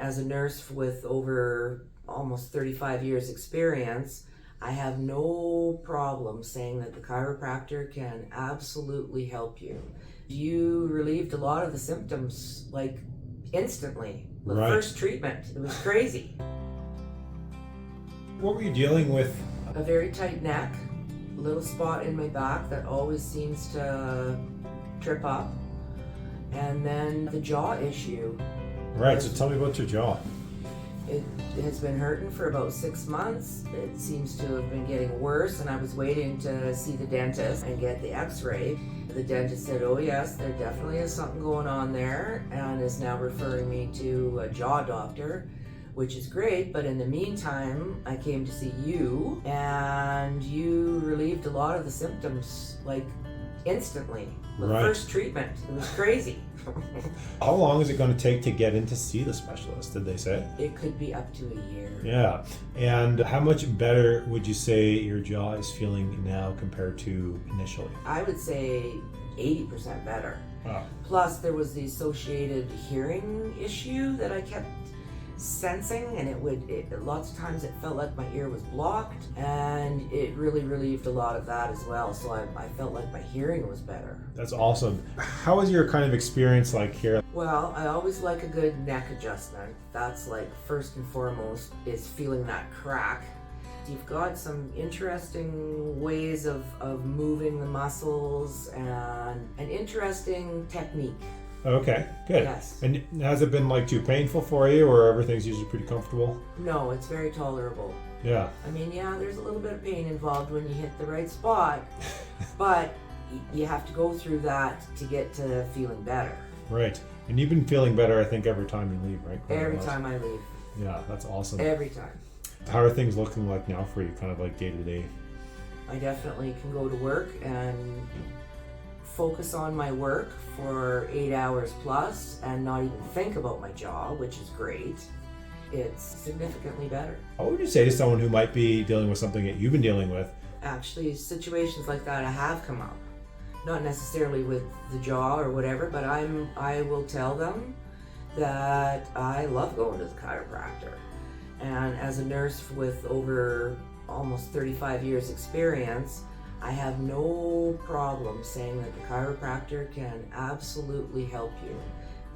as a nurse with over almost 35 years experience, I have no problem saying that the chiropractor can absolutely help you. You relieved a lot of the symptoms like instantly. The Right. first treatment, it was crazy. What were you dealing with? A very tight neck, a little spot in my back that always seems to trip up, and then the jaw issue. Right, so tell me about your jaw. It has been hurting for about 6 months. It seems to have been getting worse, and I was waiting to see the dentist and get the x-ray. The dentist said, oh yes, there definitely is something going on there, and is now referring me to a jaw doctor, which is great. But in the meantime, I came to see you, and you relieved a lot of the symptoms like instantly. The Right. first treatment, it was crazy. How long is it going to take to get in to see the specialist, did they say? It could be up to a year. Yeah. And how much better would you say your jaw is feeling now compared to initially? I would say 80% better. Wow. Plus, there was the associated hearing issue that I kept sensing, and lots of times it felt like my ear was blocked, and it really relieved a lot of that as well. So I felt like my hearing was better. That's awesome. How was your kind of experience like here? Well, I always like a good neck adjustment. That's like first and foremost is feeling that crack. You've got some interesting ways of moving the muscles and an interesting technique. Okay, good. Yes. And has it been like too painful for you, or everything's usually pretty comfortable? No, it's very tolerable. Yeah. I mean, yeah, there's a little bit of pain involved when you hit the right spot, but you have to go through that to get to feeling better. Right. And you've been feeling better, I think, every time you leave, right? Every time I leave. Yeah, that's awesome. Every time. How are things looking like now for you, kind of like day to day? I definitely can go to work and focus on my work for 8 hours plus and not even think about my jaw, which is great. It's significantly better. What would you say to someone who might be dealing with something that you've been dealing with? Actually, situations like that have come up. Not necessarily with the jaw or whatever, but I will tell them that I love going to the chiropractor. And as a nurse with over almost 35 years experience, I have no problem saying that the chiropractor can absolutely help you.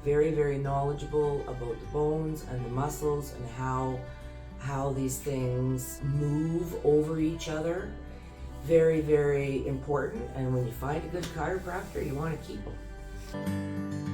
Very, very knowledgeable about the bones and the muscles and how these things move over each other. Very, very important. And when you find a good chiropractor, you want to keep them.